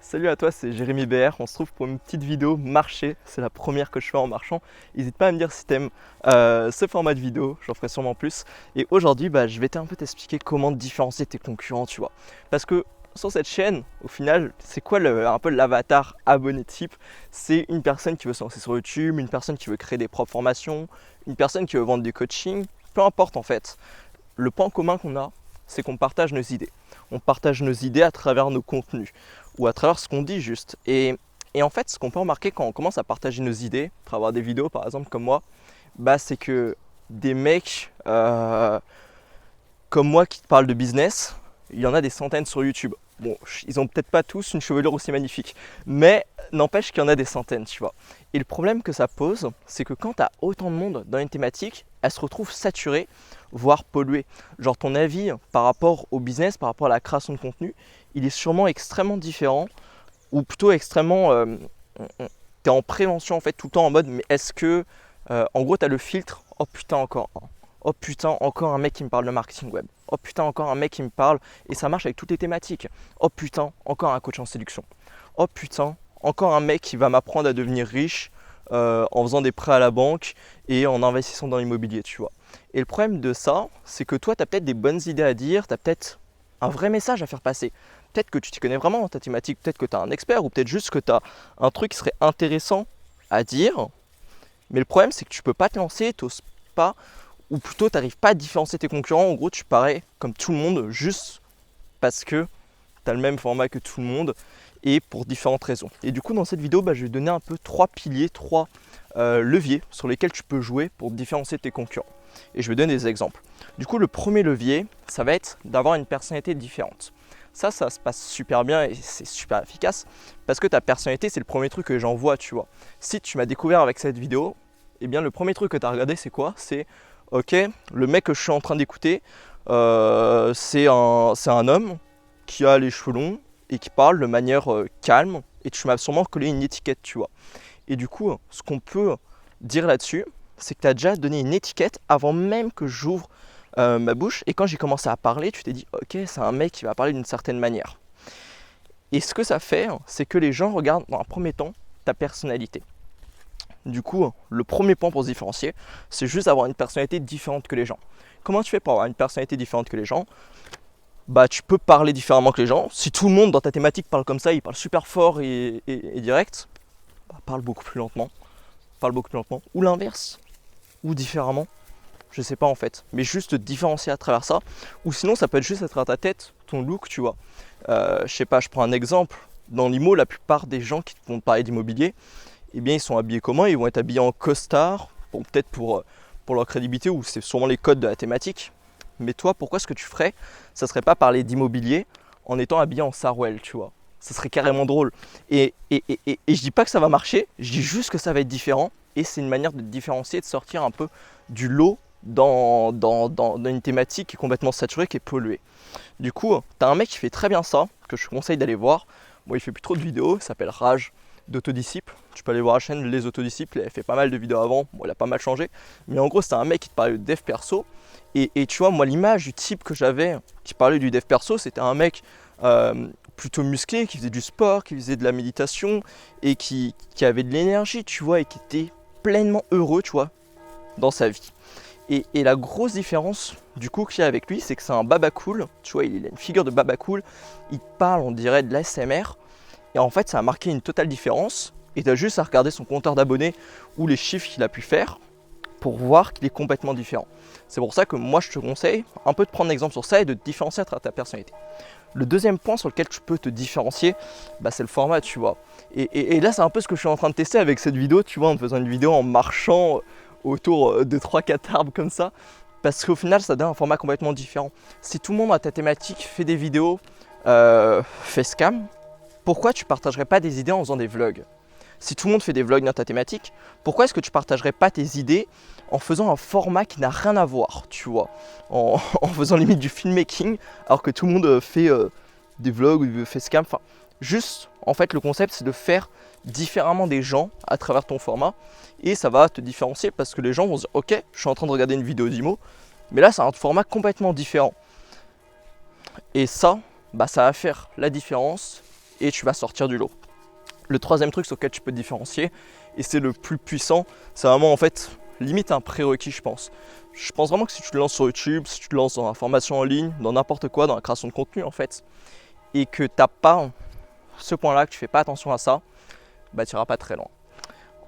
Salut à toi, c'est Jérémy BR. On se trouve pour une petite vidéo marché. C'est la première que je fais en marchant. N'hésite pas à me dire si t'aimes ce format de vidéo, j'en ferai sûrement plus. Et aujourd'hui, je vais un peu t'expliquer comment différencier tes concurrents, tu vois. Parce que sur cette chaîne, au final, c'est quoi un peu l'avatar abonné type? C'est une personne qui veut se lancer sur YouTube, une personne qui veut créer des propres formations, une personne qui veut vendre du coaching, peu importe en fait. Le point commun qu'on a, c'est qu'on partage nos idées. On partage nos idées à travers nos contenus ou à travers ce qu'on dit juste. Et en fait, ce qu'on peut remarquer quand on commence à partager nos idées, à travers des vidéos par exemple comme moi, c'est que des mecs comme moi qui te parlent de business, il y en a des centaines sur YouTube. Bon, ils ont peut-être pas tous une chevelure aussi magnifique, mais n'empêche qu'il y en a des centaines, tu vois. Et le problème que ça pose, c'est que quand tu as autant de monde dans une thématique, elle se retrouve saturée, voire polluée. Genre ton avis par rapport au business, par rapport à la création de contenu, il est sûrement extrêmement différent, ou plutôt extrêmement... tu es en prévention en fait tout le temps en mode, mais est-ce que... en gros, tu as le filtre, oh putain encore un. Oh putain, encore un mec qui me parle de marketing web. Oh putain, encore un mec qui me parle, et ça marche avec toutes les thématiques. Oh putain, encore un coach en séduction. Oh putain, encore un mec qui va m'apprendre à devenir riche en faisant des prêts à la banque et en investissant dans l'immobilier, tu vois. Et le problème de ça, c'est que toi, tu as peut-être des bonnes idées à dire, tu as peut-être un vrai message à faire passer. Peut-être que tu t'y connais vraiment dans ta thématique, peut-être que tu as un expert, ou peut-être juste que tu as un truc qui serait intéressant à dire. Mais le problème, c'est que tu peux pas te lancer, tu n'oses pas, ou plutôt tu n'arrives pas à différencier tes concurrents. En gros, tu parais comme tout le monde juste parce que tu as le même format que tout le monde et pour différentes raisons. Et du coup, dans cette vidéo, je vais donner un peu trois piliers, trois leviers sur lesquels tu peux jouer pour différencier tes concurrents. Et je vais donner des exemples. Du coup, le premier levier, ça va être d'avoir une personnalité différente. Ça se passe super bien et c'est super efficace parce que ta personnalité, c'est le premier truc que les gens voient, tu vois. Si tu m'as découvert avec cette vidéo, eh bien, le premier truc que tu as regardé, c'est quoi? C'est, ok, le mec que je suis en train d'écouter, c'est un homme qui a les cheveux longs et qui parle de manière calme, et tu m'as sûrement collé une étiquette, tu vois. Et du coup, ce qu'on peut dire là-dessus, c'est que tu as déjà donné une étiquette avant même que j'ouvre ma bouche. Et quand j'ai commencé à parler, tu t'es dit, ok, c'est un mec qui va parler d'une certaine manière. Et ce que ça fait, c'est que les gens regardent dans un premier temps ta personnalité. Du coup, le premier point pour se différencier, c'est juste avoir une personnalité différente que les gens. Comment tu fais pour avoir une personnalité différente que les gens? Tu peux parler différemment que les gens. Si tout le monde dans ta thématique parle comme ça, il parle super fort et direct, parle beaucoup plus lentement. Parle beaucoup plus lentement. Ou l'inverse. Ou différemment. Je sais pas en fait. Mais juste te différencier à travers ça. Ou sinon, ça peut être juste être à ta tête, ton look, tu vois. Je sais pas, je prends un exemple. Dans l'IMO, la plupart des gens qui vont te parler d'immobilier, eh bien, ils sont habillés comment? Ils vont être habillés en costard. Bon, peut-être pour leur crédibilité, ou c'est sûrement les codes de la thématique. Mais toi, pourquoi ce que tu ferais, ça serait pas parler d'immobilier en étant habillé en sarouel, tu vois? Ça serait carrément drôle. Et je dis pas que ça va marcher, je dis juste que ça va être différent. Et c'est une manière de te différencier, de sortir un peu du lot dans une thématique qui est complètement saturée, qui est polluée. Du coup, tu as un mec qui fait très bien ça, que je te conseille d'aller voir. Bon, il fait plus trop de vidéos, il s'appelle Rage d'Autodisciple. Tu peux aller voir la chaîne Les Autodisciples, il a fait pas mal de vidéos avant, bon, il a pas mal changé. Mais en gros, c'était un mec qui te parlait de dev perso. Et tu vois, moi, l'image du type que j'avais qui parlait du dev perso, c'était un mec plutôt musclé, qui faisait du sport, qui faisait de la méditation et qui avait de l'énergie, tu vois, et qui était pleinement heureux, tu vois, dans sa vie. Et la grosse différence du coup qu'il y a avec lui, c'est que c'est un baba cool, tu vois, il a une figure de baba cool, il parle, on dirait de l'ASMR, et en fait ça a marqué une totale différence, et tu as juste à regarder son compteur d'abonnés ou les chiffres qu'il a pu faire pour voir qu'il est complètement différent. C'est pour ça que moi je te conseille un peu de prendre exemple sur ça et de te différencier à travers ta personnalité. Le deuxième point sur lequel tu peux te différencier, c'est le format, tu vois. Et là c'est un peu ce que je suis en train de tester avec cette vidéo, tu vois, en faisant une vidéo en marchant autour de 3-4 arbres comme ça, parce qu'au final ça donne un format complètement différent. Si tout le monde à ta thématique fait des vidéos facecam, pourquoi tu partagerais pas des idées en faisant des vlogs? Si tout le monde fait des vlogs dans ta thématique, pourquoi est-ce que tu partagerais pas tes idées en faisant un format qui n'a rien à voir, tu vois, en faisant limite du filmmaking, alors que tout le monde fait des vlogs ou du facecam. Enfin, juste, en fait, le concept, c'est de faire différemment des gens à travers ton format, et ça va te différencier parce que les gens vont se dire, ok, je suis en train de regarder une vidéo d'IMO, mais là, c'est un format complètement différent. Et ça, ça va faire la différence. et tu vas sortir du lot. Le troisième truc sur lequel tu peux te différencier, et c'est le plus puissant, c'est vraiment en fait limite un prérequis je pense. Je pense vraiment que si tu te lances sur YouTube, si tu te lances dans la formation en ligne, dans n'importe quoi, dans la création de contenu en fait, et que tu n'as pas ce point-là, que tu ne fais pas attention à ça, bah tu n'iras pas très loin.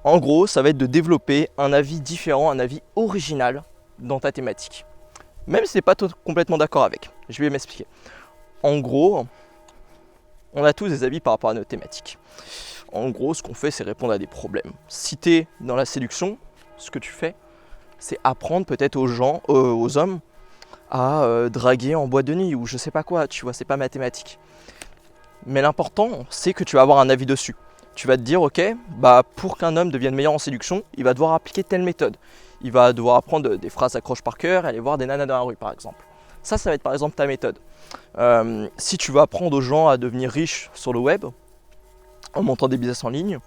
En gros, ça va être de développer un avis différent, un avis original dans ta thématique. Même si tu n'es pas complètement d'accord avec. Je vais m'expliquer. En gros, on a tous des avis par rapport à notre thématique. En gros, ce qu'on fait, c'est répondre à des problèmes. Si tu es dans la séduction, ce que tu fais, c'est apprendre peut-être aux gens, aux hommes, à draguer en boîte de nuit ou je sais pas quoi, tu vois, c'est pas mathématique. Mais l'important, c'est que tu vas avoir un avis dessus. Tu vas te dire, ok, bah pour qu'un homme devienne meilleur en séduction, il va devoir appliquer telle méthode. Il va devoir apprendre des phrases accroches par cœur et aller voir des nanas dans la rue, par exemple. Ça va être par exemple ta méthode. Si tu veux apprendre aux gens à devenir riches sur le web, en montant des business en ligne,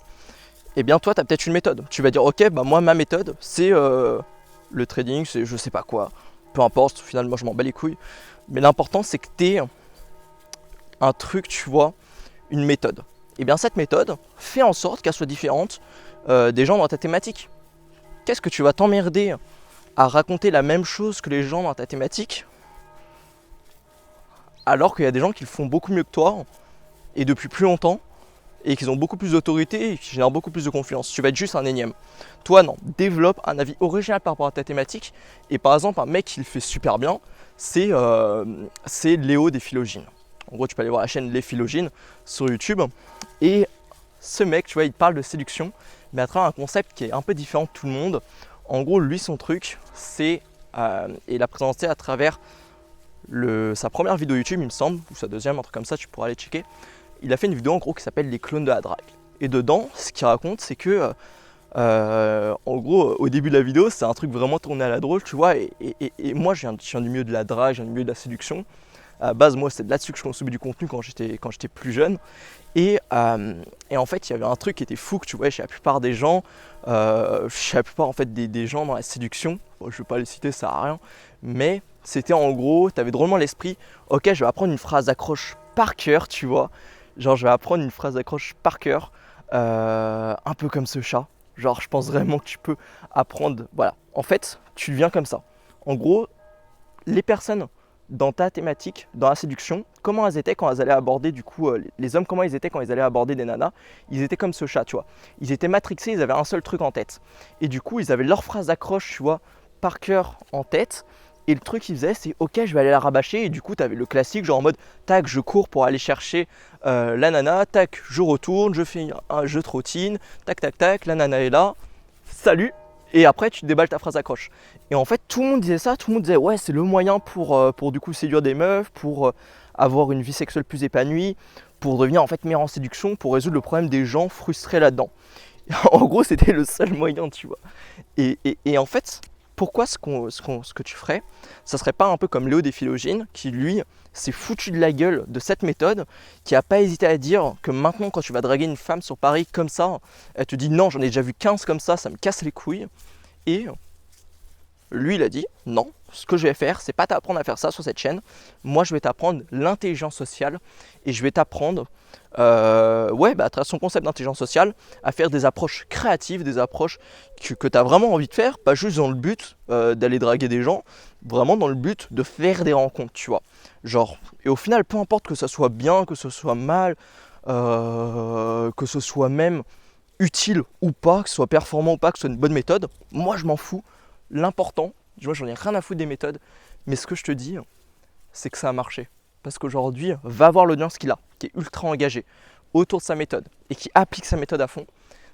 eh bien toi, tu as peut-être une méthode. Tu vas dire, ok, bah moi, ma méthode, c'est le trading, c'est je sais pas quoi. Peu importe, finalement, je m'en bats les couilles. Mais l'important, c'est que tu aies un truc, tu vois, une méthode. Et bien cette méthode, fais en sorte qu'elle soit différente des gens dans ta thématique. Qu'est-ce que tu vas t'emmerder à raconter la même chose que les gens dans ta thématique, alors qu'il y a des gens qui le font beaucoup mieux que toi, et depuis plus longtemps, et qu'ils ont beaucoup plus d'autorité, et qui génèrent beaucoup plus de confiance. Tu vas être juste un énième. Toi non, développe un avis original par rapport à ta thématique, et par exemple un mec qui le fait super bien, c'est Léo des Philogines. En gros, tu peux aller voir la chaîne Les Philogines sur YouTube. Et ce mec, tu vois, il parle de séduction, mais à travers un concept qui est un peu différent de tout le monde. En gros, lui, son truc, c'est, il a présenté à travers sa première vidéo YouTube, il me semble, ou sa deuxième, un truc comme ça, tu pourras aller checker. Il a fait une vidéo en gros qui s'appelle Les clones de la drague. Et dedans, ce qu'il raconte, c'est que, en gros, au début de la vidéo, c'est un truc vraiment tourné à la drôle, tu vois. Et moi, je viens du milieu de la drague, je viens du milieu de la séduction. À la base, moi, c'est là-dessus que je consumais du contenu quand j'étais plus jeune. Et en fait, il y avait un truc qui était fou que tu vois chez la plupart des gens, chez la plupart en fait, des gens dans la séduction. Bon, je ne vais pas les citer, ça sert à rien. Mais c'était en gros, tu avais drôlement l'esprit, ok, je vais apprendre une phrase d'accroche par cœur, tu vois. Genre, je vais apprendre une phrase d'accroche par cœur, un peu comme ce chat. Genre, je pense vraiment que tu peux apprendre. Voilà, en fait, tu deviens comme ça. En gros, les personnes dans ta thématique, dans la séduction, comment elles étaient quand elles allaient aborder du coup les hommes, comment ils étaient quand ils allaient aborder des nanas, ils étaient comme ce chat, tu vois. Ils étaient matrixés, ils avaient un seul truc en tête. Et du coup, ils avaient leur phrase d'accroche, tu vois, par cœur en tête. Et le truc qu'ils faisaient, c'est ok, je vais aller la rabâcher. Et du coup, tu avais le classique, genre en mode tac, je cours pour aller chercher la nana, tac, je retourne, je fais un jeu de trottine, tac, tac, tac, la nana est là, salut. Et après, tu te déballes ta phrase accroche. Et en fait, tout le monde disait ça, tout le monde disait ouais, c'est le moyen pour du coup séduire des meufs, pour avoir une vie sexuelle plus épanouie, pour devenir en fait meilleur en séduction, pour résoudre le problème des gens frustrés là-dedans. En gros, c'était le seul moyen, tu vois. Et en fait, pourquoi ce que tu ferais, ça serait pas un peu comme Léo des Philogines, qui lui s'est foutu de la gueule de cette méthode, qui n'a pas hésité à dire que maintenant quand tu vas draguer une femme sur Paris comme ça, elle te dit non, j'en ai déjà vu 15 comme ça me casse les couilles. Et lui, il a dit non, ce que je vais faire, c'est pas t'apprendre à faire ça sur cette chaîne. Moi, je vais t'apprendre l'intelligence sociale et je vais t'apprendre, à travers son concept d'intelligence sociale, à faire des approches créatives, des approches que tu as vraiment envie de faire, pas juste dans le but d'aller draguer des gens, vraiment dans le but de faire des rencontres, tu vois. Genre, et au final, peu importe que ça soit bien, que ce soit mal, que ce soit même utile ou pas, que ce soit performant ou pas, que ce soit une bonne méthode, moi je m'en fous. L'important, moi j'en ai rien à foutre des méthodes, mais ce que je te dis, c'est que ça a marché. Parce qu'aujourd'hui, va voir l'audience qu'il a, qui est ultra engagée autour de sa méthode et qui applique sa méthode à fond.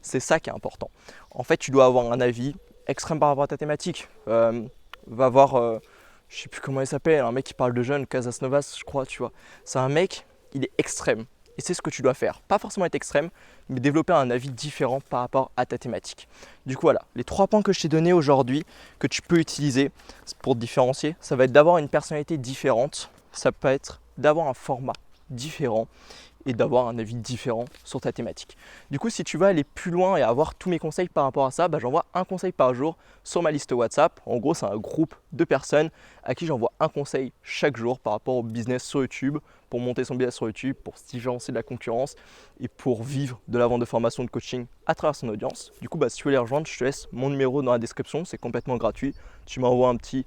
C'est ça qui est important. En fait, tu dois avoir un avis extrême par rapport à ta thématique. Va voir, je sais plus comment il s'appelle, un mec qui parle de jeunes, Casas Novas, je crois, tu vois. C'est un mec, il est extrême. Et c'est ce que tu dois faire. Pas forcément être extrême, mais développer un avis différent par rapport à ta thématique. Du coup, voilà, les 3 points que je t'ai donnés aujourd'hui, que tu peux utiliser pour te différencier, ça va être d'avoir une personnalité différente, ça peut être d'avoir un format différent et d'avoir un avis différent sur ta thématique. Du coup, si tu veux aller plus loin et avoir tous mes conseils par rapport à ça, j'envoie un conseil par jour sur ma liste WhatsApp. En gros, c'est un groupe de personnes à qui j'envoie un conseil chaque jour par rapport au business sur YouTube, pour monter son business sur YouTube, pour se différencier de la concurrence et pour vivre de la vente de formation de coaching à travers son audience. Du coup, si tu veux les rejoindre, je te laisse mon numéro dans la description, c'est complètement gratuit. Tu m'envoies un petit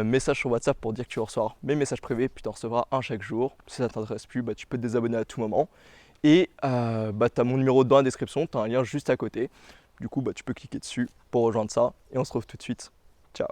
message sur WhatsApp pour dire que tu vas recevoir mes messages privés, puis tu en recevras un chaque jour. Si ça ne t'intéresse plus, tu peux te désabonner à tout moment. Et tu as mon numéro dans la description, tu as un lien juste à côté. Du coup, tu peux cliquer dessus pour rejoindre ça. Et on se retrouve tout de suite. Ciao.